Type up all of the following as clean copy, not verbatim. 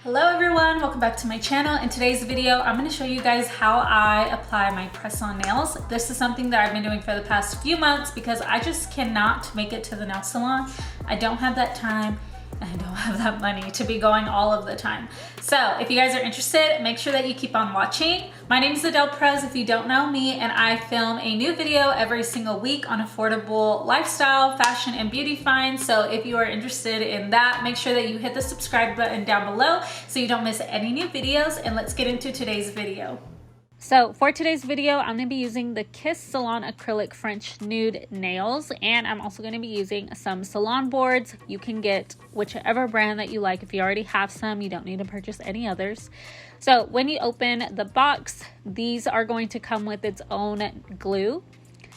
Hello everyone, welcome back to my channel. In today's video, I'm going to show you guys how I apply my press-on nails. This is something that I've been doing for the past few months because I just cannot make it to the nail salon. I don't have that time and I don't have that money to be going all of the time. So if you guys are interested, make sure that you keep on watching. My name is Adelle Perez if you don't know me, and I film a new video every single week on affordable lifestyle, fashion, and beauty finds. So if you are interested in that, make sure that you hit the subscribe button down below so you don't miss any new videos, and let's get into today's video. So for today's video, I'm going to be using the Kiss Salon Acrylic French Nude Nails, and I'm also going to be using some salon boards. You can get whichever brand that you like. If you already have some, you don't need to purchase any others. So when you open the box, these are going to come with its own glue.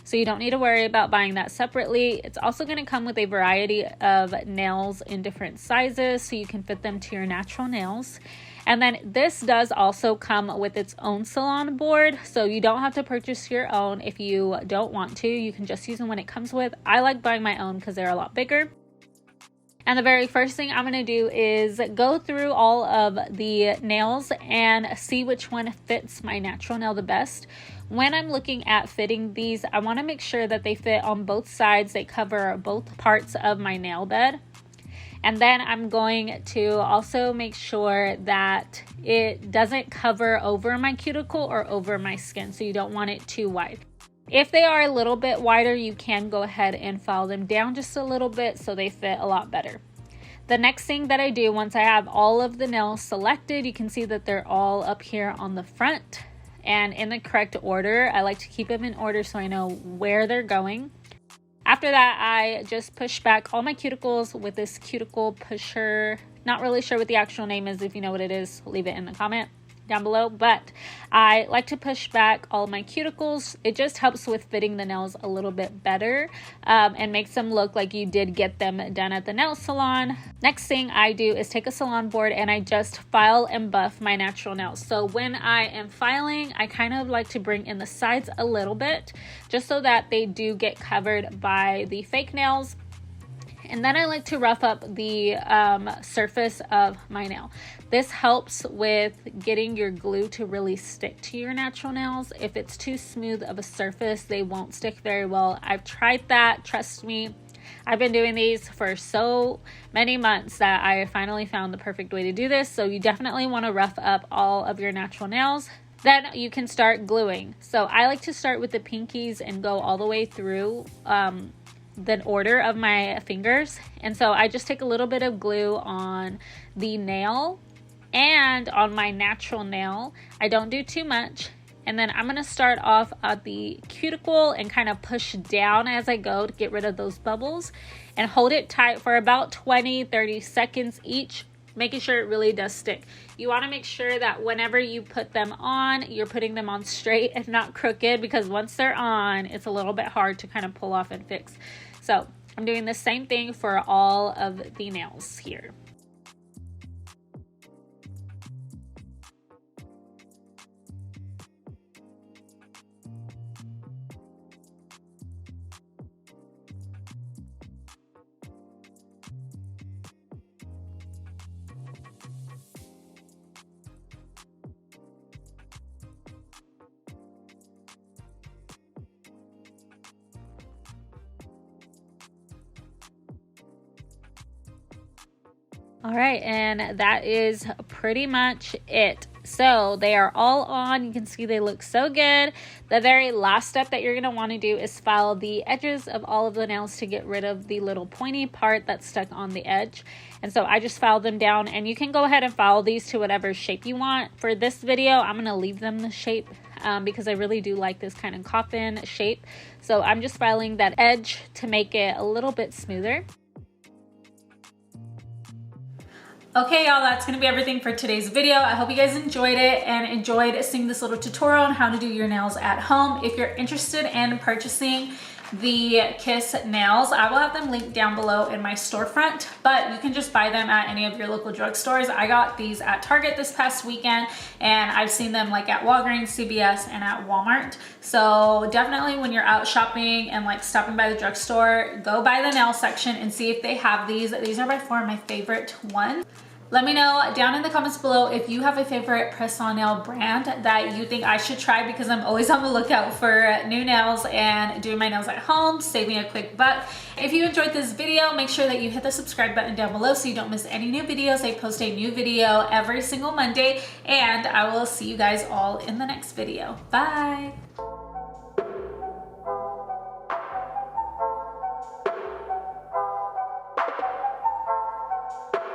So you don't need to worry about buying that separately. It's also going to come with a variety of nails in different sizes so you can fit them to your natural nails. And then this does also come with its own salon board, so you don't have to purchase your own if you don't want to. You can just use them when it comes with. I like buying my own because they're a lot bigger. And the very first thing I'm going to do is go through all of the nails and see which one fits my natural nail the best. When I'm looking at fitting these, I want to make sure that they fit on both sides. They cover both parts of my nail bed. And then I'm going to also make sure that it doesn't cover over my cuticle or over my skin, so you don't want it too wide. If they are a little bit wider, you can go ahead and file them down just a little bit so they fit a lot better. The next thing that I do once I have all of the nails selected, you can see that they're all up here on the front and in the correct order. I like to keep them in order so I know where they're going. After that, I just push back all my cuticles with this cuticle pusher. Not really sure what the actual name is. If you know what it is, leave it in the comment down below. But I like to push back all my cuticles. It just helps with fitting the nails a little bit better and makes them look like you did get them done at the nail salon. Next thing I do is take a salon board and I just file and buff my natural nails. So when I am filing, I kind of like to bring in the sides a little bit just so that they do get covered by the fake nails. And then I like to rough up the surface of my nail. This helps with getting your glue to really stick to your natural nails. If it's too smooth of a surface, they won't stick very well. I've tried that, trust me. I've been doing these for so many months that I finally found the perfect way to do this. So you definitely want to rough up all of your natural nails. Then you can start gluing. So I like to start with the pinkies and go all the way through the order of my fingers. And so I just take a little bit of glue on the nail and on my natural nail. I don't do too much. And then I'm going to start off at the cuticle and kind of push down as I go to get rid of those bubbles and hold it tight for about 20-30 seconds each, making sure it really does stick. You want to make sure that whenever you put them on, you're putting them on straight and not crooked, because once they're on, it's a little bit hard to kind of pull off and fix. So I'm doing the same thing for all of the nails here. All right, and that is pretty much it. So they are all on. You can see they look so good. The very last step that you're going to want to do is file the edges of all of the nails to get rid of the little pointy part that's stuck on the edge. And so I just filed them down, and you can go ahead and file these to whatever shape you want. For this video, I'm going to leave them the shape because I really do like this kind of coffin shape. So I'm just filing that edge to make it a little bit smoother. Okay, y'all, that's gonna be everything for today's video. I hope you guys enjoyed it and enjoyed seeing this little tutorial on how to do your nails at home. If you're interested in purchasing the Kiss nails, I will have them linked down below in my storefront, but you can just buy them at any of your local drugstores. I got these at Target this past weekend, and I've seen them like at Walgreens, CVS, and at Walmart. So definitely when you're out shopping and like stopping by the drugstore, go by the nail section and see if they have these. These are by far my favorite ones. Let me know down in the comments below if you have a favorite press-on nail brand that you think I should try, because I'm always on the lookout for new nails and doing my nails at home, saving a quick buck. If you enjoyed this video, make sure that you hit the subscribe button down below so you don't miss any new videos. I post a new video every single Monday, and I will see you guys all in the next video. Bye.